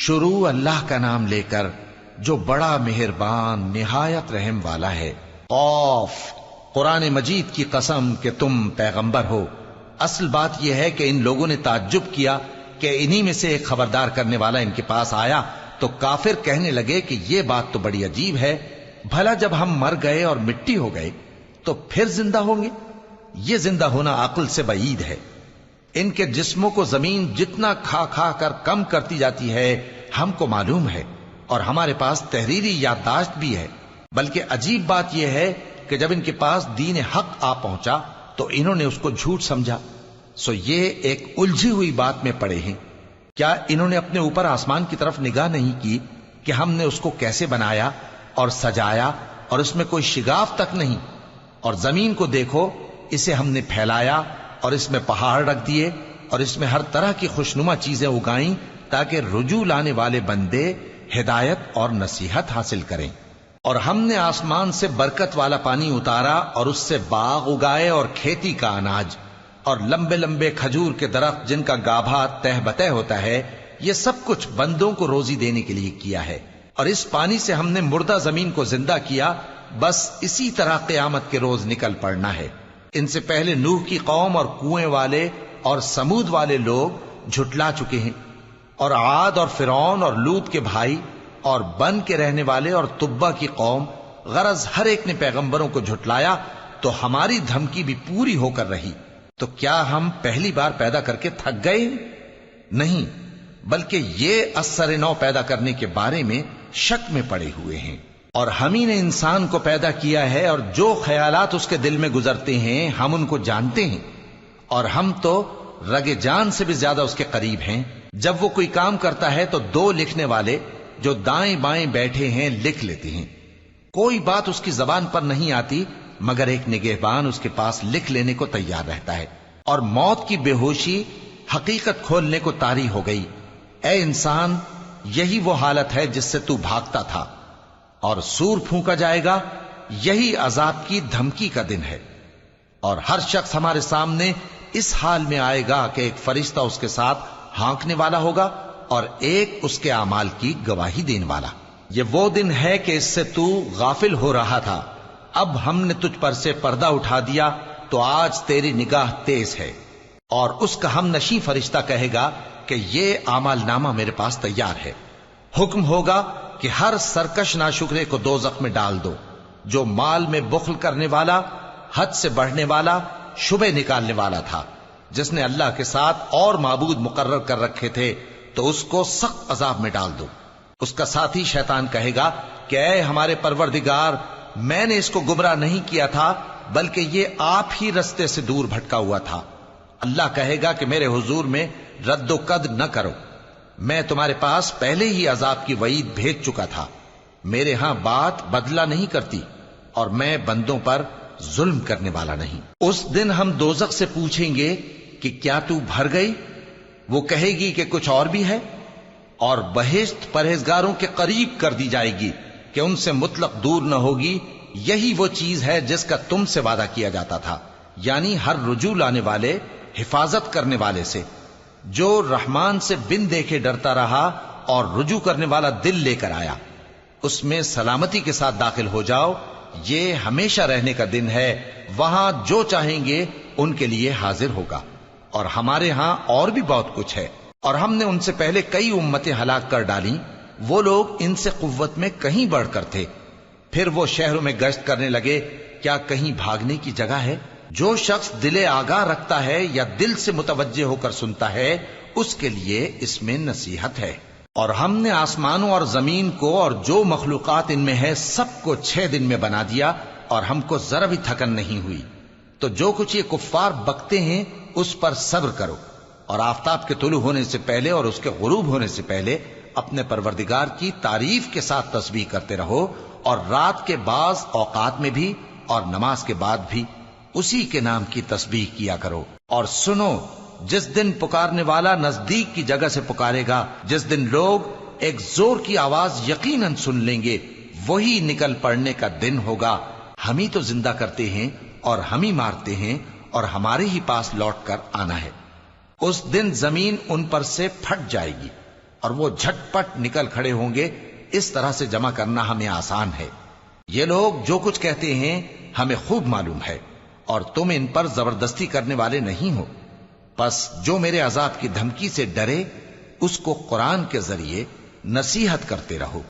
شروع اللہ کا نام لے کر جو بڑا مہربان نہایت رحم والا ہے۔ قاف، قرآن مجید کی قسم کہ تم پیغمبر ہو۔ اصل بات یہ ہے کہ ان لوگوں نے تعجب کیا کہ انہی میں سے ایک خبردار کرنے والا ان کے پاس آیا تو کافر کہنے لگے کہ یہ بات تو بڑی عجیب ہے، بھلا جب ہم مر گئے اور مٹی ہو گئے تو پھر زندہ ہوں گے؟ یہ زندہ ہونا عقل سے بعید ہے۔ ان کے جسموں کو زمین جتنا کھا کھا کر کم کرتی جاتی ہے ہم کو معلوم ہے، اور ہمارے پاس تحریری یادداشت بھی ہے۔ بلکہ عجیب بات یہ ہے کہ جب ان کے پاس دین حق آ پہنچا تو انہوں نے اس کو جھوٹ سمجھا۔ سو یہ ایک الجھی ہوئی بات میں پڑے ہیں۔ کیا انہوں نے اپنے اوپر آسمان کی طرف نگاہ نہیں کی کہ ہم نے اس کو کیسے بنایا اور سجایا اور اس میں کوئی شگاف تک نہیں؟ اور زمین کو دیکھو، اسے ہم نے پھیلایا اور اس میں پہاڑ رکھ دیے اور اس میں ہر طرح کی خوشنما چیزیں اگائیں تاکہ رجوع لانے والے بندے ہدایت اور نصیحت حاصل کریں۔ اور ہم نے آسمان سے برکت والا پانی اتارا اور اس سے باغ اگائے اور کھیتی کا اناج اور لمبے لمبے کھجور کے درخت جن کا گابھا تہ بتہ ہوتا ہے۔ یہ سب کچھ بندوں کو روزی دینے کے لیے کیا ہے۔ اور اس پانی سے ہم نے مردہ زمین کو زندہ کیا، بس اسی طرح قیامت کے روز نکل پڑنا ہے۔ ان سے پہلے نوح کی قوم اور کنویں والے اور سمود والے لوگ جھٹلا چکے ہیں، اور عاد اور فرعون اور لوط کے بھائی اور بن کے رہنے والے اور تبا کی قوم، غرض ہر ایک نے پیغمبروں کو جھٹلایا تو ہماری دھمکی بھی پوری ہو کر رہی۔ تو کیا ہم پہلی بار پیدا کر کے تھک گئے؟ نہیں، بلکہ یہ اثر نو پیدا کرنے کے بارے میں شک میں پڑے ہوئے ہیں۔ اور ہم ہی نے انسان کو پیدا کیا ہے، اور جو خیالات اس کے دل میں گزرتے ہیں ہم ان کو جانتے ہیں، اور ہم تو رگ جان سے بھی زیادہ اس کے قریب ہیں۔ جب وہ کوئی کام کرتا ہے تو دو لکھنے والے جو دائیں بائیں بیٹھے ہیں لکھ لیتے ہیں۔ کوئی بات اس کی زبان پر نہیں آتی مگر ایک نگہبان اس کے پاس لکھ لینے کو تیار رہتا ہے۔ اور موت کی بے ہوشی حقیقت کھولنے کو طاری ہو گئی۔ اے انسان، یہی وہ حالت ہے جس سے تو بھاگتا تھا، اور سور پھونکا جائے گا، یہی عذاب کی دھمکی کا دن ہے۔ اور ہر شخص ہمارے سامنے اس حال میں آئے گا کہ ایک فرشتہ اس کے ساتھ ہانکنے والا ہوگا اور ایک اس کے اعمال کی گواہی دینے والا۔ یہ وہ دن ہے کہ اس سے تو غافل ہو رہا تھا، اب ہم نے تجھ پر سے پردہ اٹھا دیا تو آج تیری نگاہ تیز ہے۔ اور اس کا ہم نشیں فرشتہ کہے گا کہ یہ اعمال نامہ میرے پاس تیار ہے۔ حکم ہوگا کہ ہر سرکش ناشکرے کو دوزخ میں ڈال دو، جو مال میں بخل کرنے والا، حد سے بڑھنے والا، شبہ نکالنے والا تھا، جس نے اللہ کے ساتھ اور معبود مقرر کر رکھے تھے، تو اس کو سخت عذاب میں ڈال دو۔ اس کا ساتھی شیطان کہے گا کہ اے ہمارے پروردگار، میں نے اس کو گمراہ نہیں کیا تھا بلکہ یہ آپ ہی رستے سے دور بھٹکا ہوا تھا۔ اللہ کہے گا کہ میرے حضور میں رد و قد نہ کرو، میں تمہارے پاس پہلے ہی عذاب کی وعید بھیج چکا تھا۔ میرے ہاں بات بدلہ نہیں کرتی، اور میں بندوں پر ظلم کرنے والا نہیں۔ اس دن ہم دوزخ سے پوچھیں گے کہ کیا تو بھر گئی؟ وہ کہے گی کہ کچھ اور بھی ہے۔ اور بہشت پرہیزگاروں کے قریب کر دی جائے گی کہ ان سے مطلق دور نہ ہوگی۔ یہی وہ چیز ہے جس کا تم سے وعدہ کیا جاتا تھا، یعنی ہر رجوع لانے والے، حفاظت کرنے والے سے، جو رحمان سے بن دیکھے ڈرتا رہا اور رجوع کرنے والا دل لے کر آیا، اس میں سلامتی کے ساتھ داخل ہو جاؤ۔ یہ ہمیشہ رہنے کا دن ہے، وہاں جو چاہیں گے ان کے لیے حاضر ہوگا۔ اور ہمارے ہاں اور بھی بہت کچھ ہے، اور ہم نے ان سے پہلے کئی امتیں ہلاک کر ڈالیں، وہ لوگ ان سے قوت میں کہیں بڑھ کر تھے۔ پھر وہ شہروں میں گشت کرنے لگے، کیا کہیں بھاگنے کی جگہ ہے؟ جو شخص دل آگاہ رکھتا ہے یا دل سے متوجہ ہو کر سنتا ہے، اس کے لیے اس میں نصیحت ہے۔ اور ہم نے آسمانوں اور زمین کو اور جو مخلوقات ان میں ہے سب کو 6 دن میں بنا دیا، اور ہم کو ذرا بھی تھکن نہیں ہوئی۔ تو جو کچھ یہ کفار بکتے ہیں اس پر صبر کرو، اور آفتاب کے طلوع ہونے سے پہلے اور اس کے غروب ہونے سے پہلے اپنے پروردگار کی تعریف کے ساتھ تسبیح کرتے رہو، اور رات کے بعض اوقات میں بھی اور نماز کے بعد بھی اسی کے نام کی تسبیح کیا کرو۔ اور سنو، جس دن پکارنے والا نزدیک کی جگہ سے پکارے گا، جس دن لوگ ایک زور کی آواز یقیناً سن لیں گے، وہی نکل پڑنے کا دن ہوگا۔ ہم ہی تو زندہ کرتے ہیں اور ہم ہی مارتے ہیں، اور ہمارے ہی پاس لوٹ کر آنا ہے۔ اس دن زمین ان پر سے پھٹ جائے گی، اور وہ جھٹپٹ نکل کھڑے ہوں گے، اس طرح سے جمع کرنا ہمیں آسان ہے۔ یہ لوگ جو کچھ کہتے ہیں ہمیں خوب معلوم ہے، اور تم ان پر زبردستی کرنے والے نہیں ہو۔ پس جو میرے عذاب کی دھمکی سے ڈرے اس کو قرآن کے ذریعے نصیحت کرتے رہو۔